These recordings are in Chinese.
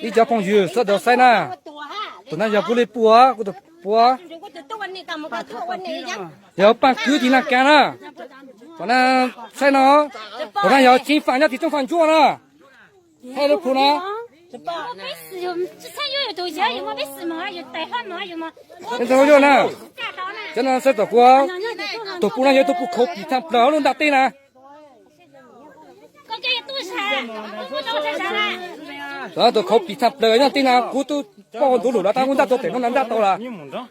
你叫朋友说到谁呢？都那要过来播，我都播。要办规定了干了，我那谁呢？我那要进饭店的正饭桌了，还有苦呢。我没事哟，这才有多少有我没事嘛，有带好嘛有嘛。你怎么样呢？真的是做过，都不能也都不可比他不能打对呢。刚才多少？我多少了？然都可比他不能对呢，我都把我都录了，但我那都对我那到了。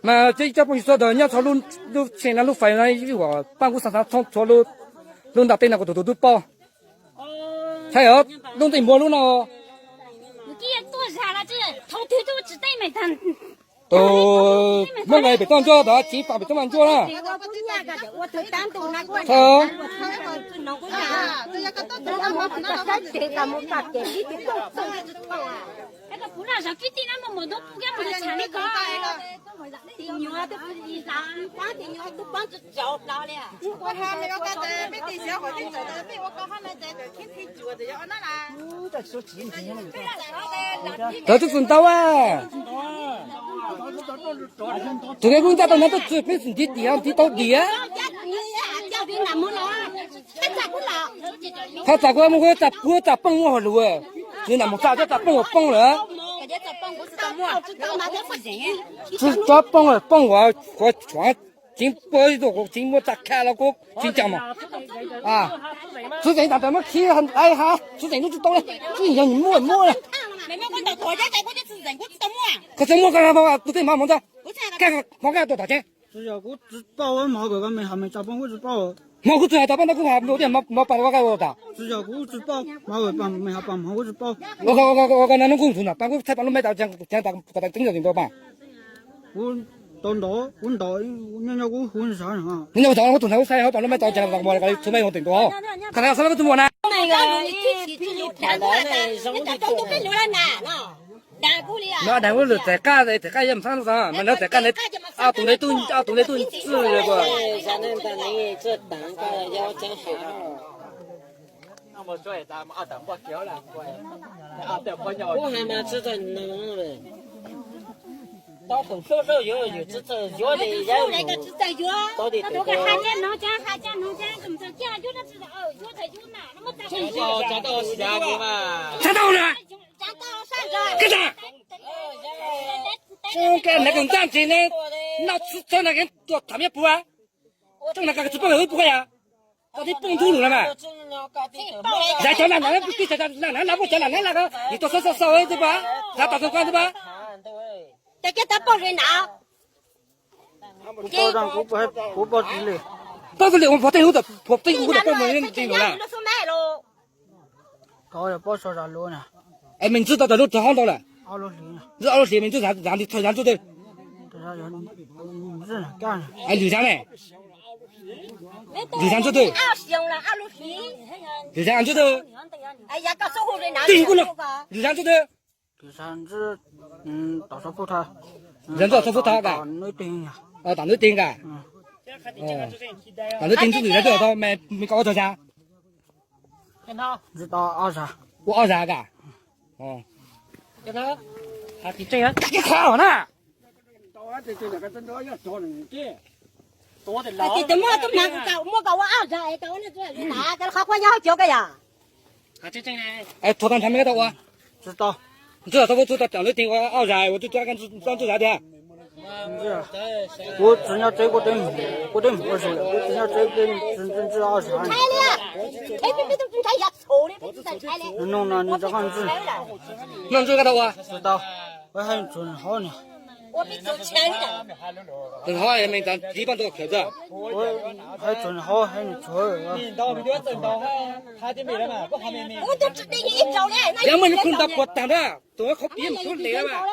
那这家不说的，人家从路现在路发现一个办公室上从路打对那个都包。还有弄对马路呢哦。这多少了？这头都只带没单。都那个被当做的，钱发被当完做了。好。那个不让上飞的那么多，不给我们厂里搞。电话都不一样，打电话都帮着找到了。我还没有搞的，没得小伙子做的，被我搞他们在这天天做的要那啦。这就分到啊！这个公家到那都准备是地啊，地到地啊。他咋个我咋帮我路啊？你那么早就咋帮我帮了？是咋帮我船进波一我进我咋开了我进讲嘛？啊，之前咋么去很哎哈，之前都知道了，这样你摸了。妹妹，我到国家在我就是人，我知道么？可是我干啥嘛？都在忙忙着，干个忙干多少钱？只要我只把我毛个没还没咋办，我只把我。毛个最好咋办？那个还有点毛把我给我打。只要我只把毛个帮没还帮忙，我只把。我那能工作呢？把我才把你买到讲打给他顶着领导办。我问人家我问啥人啊？人家我找我动态我晒好，把你买到讲我那个出卖我顶多。看他要啥那个怎么呢？那个你看到的，你打都被流浪难了。那那我在干也不上上，那在干的啊，动来动治那个。像那等你这蛋糕要真好。那么说咱们等不漂亮过，等不要。我还没吃着弄嘞。到处收有吃着药的也有。到底那个还家农家怎么说？家有的知道哦，有的有哪那么大个。找到下个嘛？找到了。干啥？我干那个站起呢，那在那个做他们不啊？正那个直播会不会啊？到底蹦出路了没？来叫那不对，那不叫那个，你多稍微对吧？他打算关对吧？大家都报人拿。报上我报纸嘞。报纸嘞，我我的报门进入了。搞了报啥路呢？哎，名字到路找好到了。26是26名字让你突然做的。这啥人？不是干了。哎，刘强嘞。刘强做的。刘强做的。哎呀，搞售后人拿。对过了。刘强做的。第三是到时候他。人做说他的。那顶呀。啊，当那顶个。哦。当那顶自己在这头没搞多少？知道23。我23个。哦。给他，他这样。你好呢？到俺这那个真的要找人的。多的老。这么都难搞我23，搞那这哪个好关键好交个呀？他这呢？哎，头上还没到我。知道。你知道他我知道当那顶我23，我就专干做啥的？我只要这个等我等不是，我只要这个真是23。拆了，别都拆呀，错的别再拆了。弄了你这样子。弄这个的我。知道，我还准好呢。我比做钱的。正好也没当地方都口子。我还准好还你做。你到没有挣到哈？他就没了嘛，不还没。我都只得一招嘞。两门你碰到过当的，都要靠别人都来了嘛。